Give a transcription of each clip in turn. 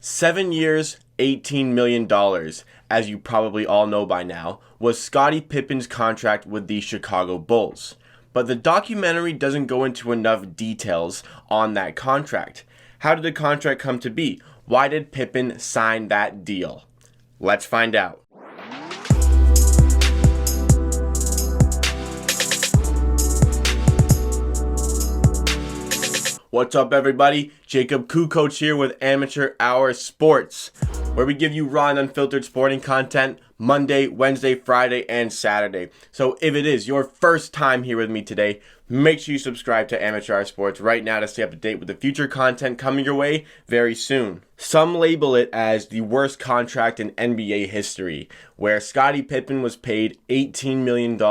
7 years, $18 million, as you probably all know by now, was Scottie Pippen's contract with the Chicago Bulls. But the documentary doesn't go into enough details on that contract. How did the contract come to be? Why did Pippen sign that deal? Let's find out. What's up, everybody? Jacob Kukoc here with Amateur Hour Sports, where we give you raw and unfiltered sporting content Monday, Wednesday, Friday, and Saturday. So if it is your first time here with me today, make sure you subscribe to Amateur Hour Sports right now to stay up to date with the future content coming your way very soon. Some label it as the worst contract in NBA history, where Scottie Pippen was paid $18 million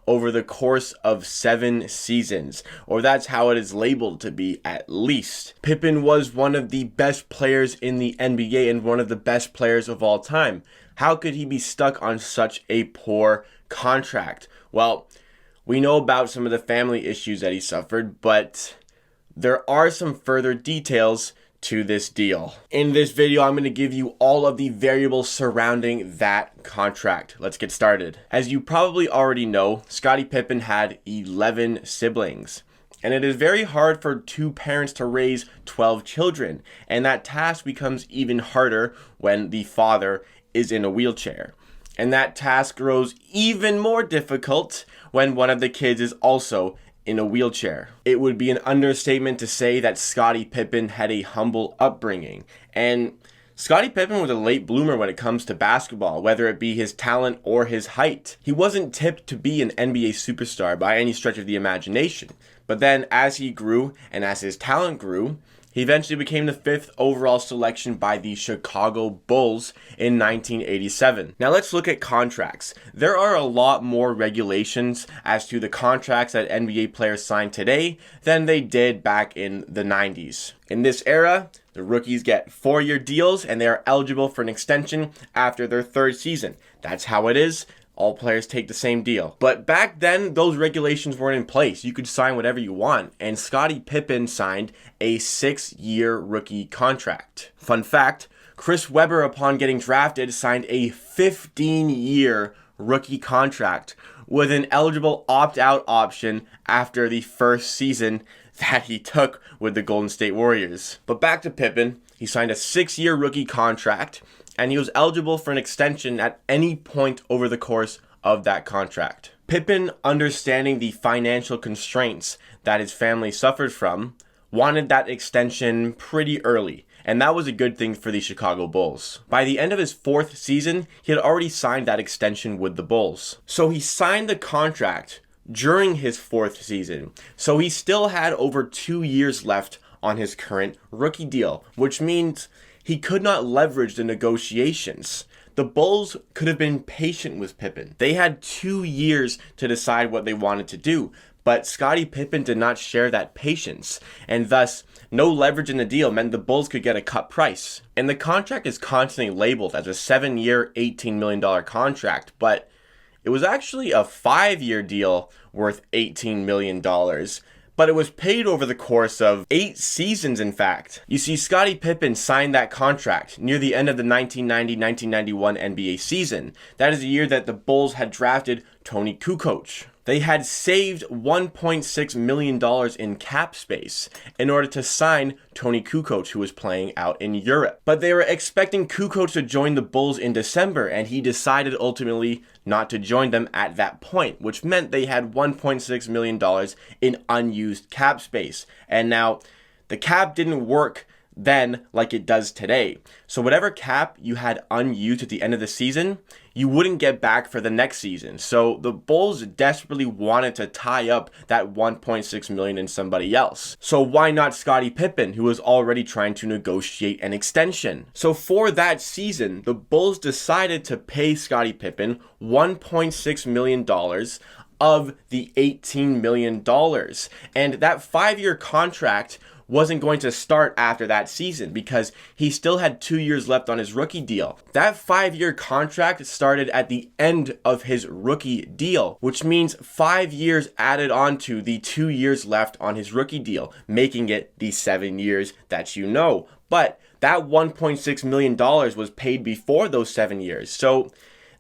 over the course of 7 seasons, or that's how it is labeled to be at least. Pippen was one of the best players in the NBA and one of the best players of all time. How could he be stuck on such a poor contract? Well, we know about some of the family issues that he suffered, but there are some further details to this deal. In this video, I'm going to give you all of the variables surrounding that contract. Let's get started. As you probably already know, Scottie Pippen had 11 siblings. And it is very hard for two parents to raise 12 children. And that task becomes even harder when the father is in a wheelchair. And that task grows even more difficult when one of the kids is also in a wheelchair. It would be an understatement to say that Scottie Pippen had a humble upbringing. And Scottie Pippen was a late bloomer when it comes to basketball, whether it be his talent or his height. He wasn't tipped to be an NBA superstar by any stretch of the imagination. But then as he grew and as his talent grew, he eventually became the 5th overall selection by the Chicago Bulls in 1987. Now let's look at contracts. There are a lot more regulations as to the contracts that NBA players sign today than they did back in the 90s. In this era, the rookies get 4-year deals and they are eligible for an extension after their 3rd season. That's how it is. All players take the same deal. But back then, those regulations weren't in place. You could sign whatever you want. And Scottie Pippen signed a 6-year rookie contract. Fun fact, Chris Webber, upon getting drafted, signed a 15-year rookie contract with an eligible opt-out option after the first season that he took with the Golden State Warriors. But back to Pippen, he signed a 6-year rookie contract, and he was eligible for an extension at any point over the course of that contract. Pippen, understanding the financial constraints that his family suffered from, wanted that extension pretty early, and that was a good thing for the Chicago Bulls. By the end of his 4th season, he had already signed that extension with the Bulls. So he signed the contract during his 4th season, so he still had over 2 years left on his current rookie deal, which means he could not leverage the negotiations. The Bulls could have been patient with Pippen. They had 2 years to decide what they wanted to do, but Scottie Pippen did not share that patience, and thus no leverage in the deal meant the Bulls could get a cut price. And the contract is constantly labeled as a 7-year, $18 million contract, but it was actually a 5-year deal worth $18 million. But it was paid over the course of 8 seasons, in fact. You see, Scottie Pippen signed that contract near the end of the 1990-1991 NBA season. That is the year that the Bulls had drafted Tony Kukoc. They had saved $1.6 million in cap space in order to sign Tony Kukoc, who was playing out in Europe. But they were expecting Kukoc to join the Bulls in December, and he decided ultimately not to join them at that point, which meant they had $1.6 million in unused cap space. And now, the cap didn't work then like it does today. So whatever cap you had unused at the end of the season, you wouldn't get back for the next season. So the Bulls desperately wanted to tie up that $1.6 million in somebody else. So why not Scottie Pippen, who was already trying to negotiate an extension? So for that season, the Bulls decided to pay Scottie Pippen $1.6 million of the $18 million. And that 5-year contract wasn't going to start after that season because he still had 2 years left on his rookie deal. That 5-year contract started at the end of his rookie deal, which means 5 years added on to the 2 years left on his rookie deal, making it the 7 years that you know. But That $1.6 million was paid before those 7 years. So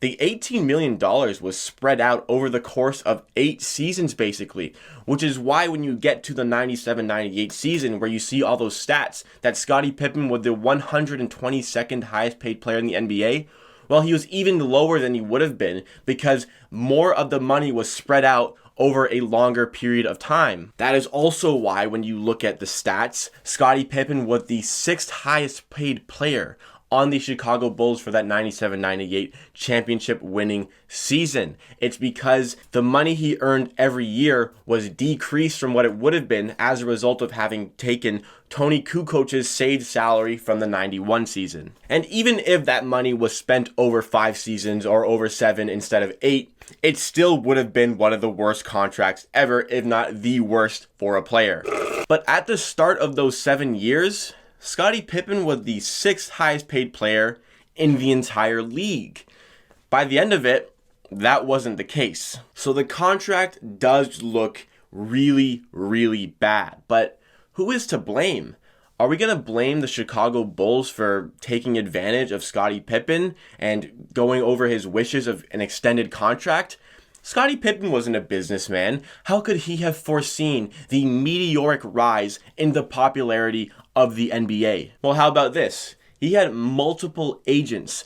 the $18 million was spread out over the course of 8 seasons, basically, which is why when you get to the 97-98 season, where you see all those stats, that Scottie Pippen was the 122nd highest paid player in the NBA, well, he was even lower than he would have been because more of the money was spread out over a longer period of time. That is also why when you look at the stats, Scottie Pippen was the 6th highest paid player on the Chicago Bulls for that 97-98 championship winning season. It's because the money he earned every year was decreased from what it would have been as a result of having taken Tony Kukoc's saved salary from the 91 season. And even if that money was spent over 5 seasons or over 7 instead of 8, it still would have been one of the worst contracts ever, if not the worst for a player. But at the start of those 7 years, Scottie Pippen was the 6th highest paid player in the entire league. By the end of it, that wasn't the case. So the contract does look really, really bad. But who is to blame? Are we going to blame the Chicago Bulls for taking advantage of Scottie Pippen and going over his wishes of an extended contract? Scottie Pippen wasn't a businessman. How could he have foreseen the meteoric rise in the popularity of the NBA? Well, how about this? He had multiple agents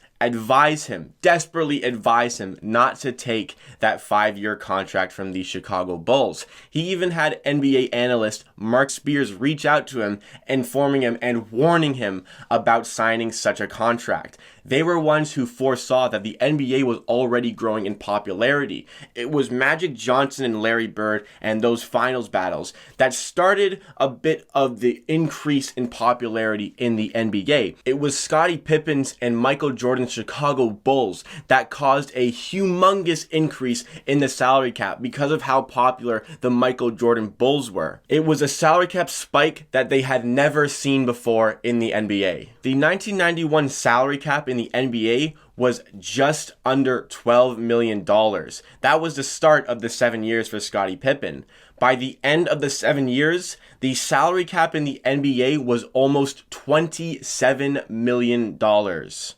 desperately advise him not to take that 5-year contract from the Chicago Bulls. He even had NBA analyst Mark Spears reach out to him, informing him and warning him about signing such a contract. They were ones who foresaw that the NBA was already growing in popularity. It was Magic Johnson and Larry Bird and those finals battles that started a bit of the increase in popularity in the NBA. It was Scottie Pippen's and Michael Jordan's Chicago Bulls that caused a humongous increase in the salary cap because of how popular the Michael Jordan Bulls were. It was a salary cap spike that they had never seen before in the NBA. The 1991 salary cap in the NBA was just under $12 million. That was the start of the 7 years for Scottie Pippen. By the end of the 7 years, the salary cap in the NBA was almost $27 million.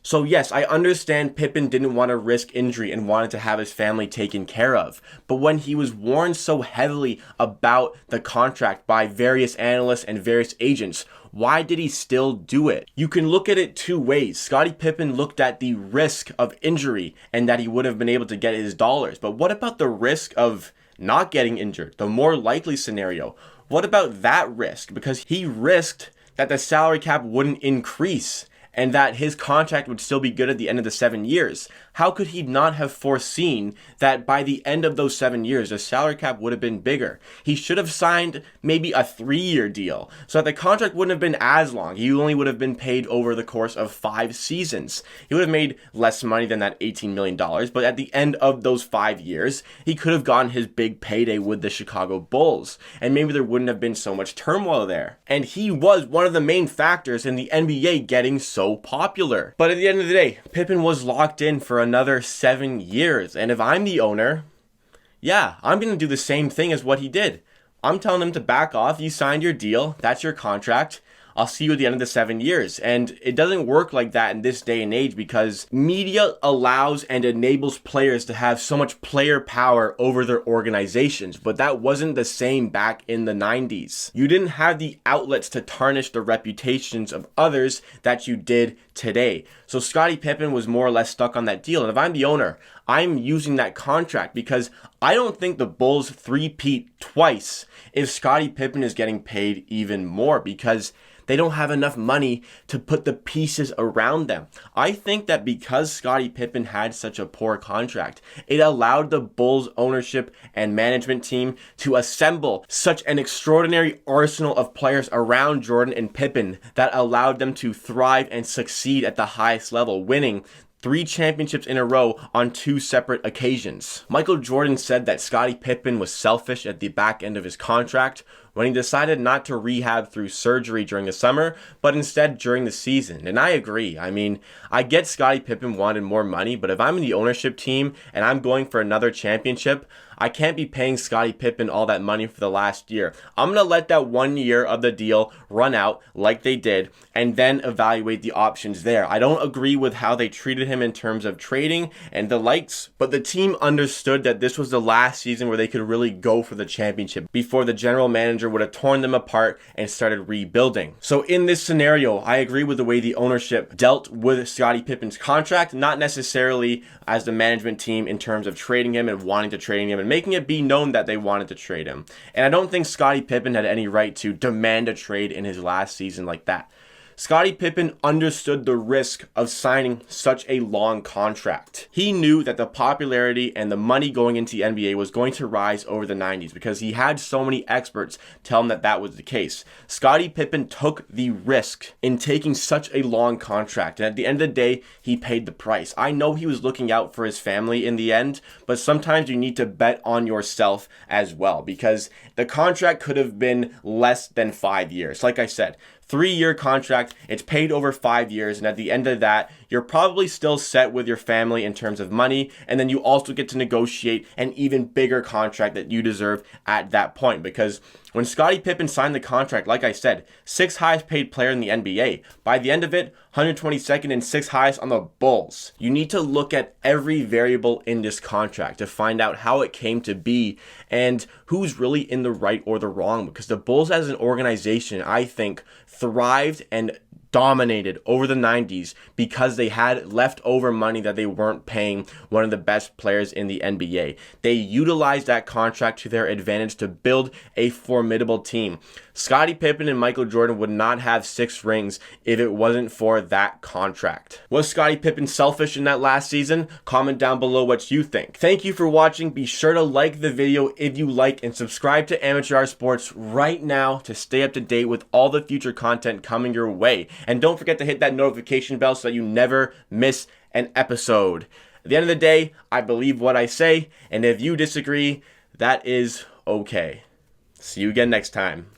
So yes, I understand Pippen didn't want to risk injury and wanted to have his family taken care of. But when he was warned so heavily about the contract by various analysts and various agents, why did he still do it? You can look at it 2 ways. Scottie Pippen looked at the risk of injury and that he would have been able to get his dollars. But what about the risk of not getting injured? The more likely scenario. What about that risk? Because he risked that the salary cap wouldn't increase and that his contract would still be good at the end of the 7 years. How could he not have foreseen that by the end of those 7 years, the salary cap would have been bigger? He should have signed maybe a 3-year deal so that the contract wouldn't have been as long. He only would have been paid over the course of 5 seasons. He would have made less money than that $18 million, but at the end of those 5 years, he could have gotten his big payday with the Chicago Bulls, and maybe there wouldn't have been so much turmoil there. And he was one of the main factors in the NBA getting so popular. But at the end of the day, Pippen was locked in for another 7 years. And if I'm the owner, yeah, I'm going to do the same thing as what he did. I'm telling him to back off. You signed your deal. That's your contract. I'll see you at the end of the 7 years. And it doesn't work like that in this day and age because media allows and enables players to have so much player power over their organizations. But that wasn't the same back in the 90s. You didn't have the outlets to tarnish the reputations of others that you did today. So Scottie Pippen was more or less stuck on that deal. And if I'm the owner, I'm using that contract because I don't think the Bulls three-peat twice if Scottie Pippen is getting paid even more because they don't have enough money to put the pieces around them. I think that because Scottie Pippen had such a poor contract, it allowed the Bulls ownership and management team to assemble such an extraordinary arsenal of players around Jordan and Pippen that allowed them to thrive and succeed at the highest level, winning 3 championships in a row on 2 separate occasions. Michael Jordan said that Scottie Pippen was selfish at the back end of his contract, when he decided not to rehab through surgery during the summer, but instead during the season. And I agree. I mean, I get Scottie Pippen wanted more money, but if I'm in the ownership team and I'm going for another championship, I can't be paying Scottie Pippen all that money for the last year. I'm going to let that 1 year of the deal run out like they did and then evaluate the options there. I don't agree with how they treated him in terms of trading and the likes, but the team understood that this was the last season where they could really go for the championship before the general manager would have torn them apart and started rebuilding. So in this scenario, I agree with the way the ownership dealt with Scottie Pippen's contract, not necessarily as the management team in terms of trading him and wanting to trade him and making it be known that they wanted to trade him. And I don't think Scottie Pippen had any right to demand a trade in his last season like that. Scottie Pippen understood the risk of signing such a long contract. He knew that the popularity and the money going into the NBA was going to rise over the 90s because he had so many experts tell him that that was the case. Scottie Pippen took the risk in taking such a long contract, and at the end of the day, he paid the price. I know he was looking out for his family in the end, but sometimes you need to bet on yourself as well because the contract could have been less than 5 years. Like I said, 3-year contract, it's paid over 5 years, and at the end of that, you're probably still set with your family in terms of money, and then you also get to negotiate an even bigger contract that you deserve at that point, because when Scottie Pippen signed the contract, like I said, 6th highest paid player in the NBA. By the end of it, 122nd and 6th highest on the Bulls. You need to look at every variable in this contract to find out how it came to be and who's really in the right or the wrong, because the Bulls as an organization, I think, thrived and dominated over the 90s because they had leftover money that they weren't paying one of the best players in the NBA. They utilized that contract to their advantage to build a formidable team. Scottie Pippen and Michael Jordan would not have 6 rings if it wasn't for that contract. Was Scottie Pippen selfish in that last season? Comment down below what you think. Thank you for watching. Be sure to like the video if you like and subscribe to Amateur Hour Sports right now to stay up to date with all the future content coming your way. And don't forget to hit that notification bell so that you never miss an episode. At the end of the day, I believe what I say, and if you disagree, that is okay. See you again next time.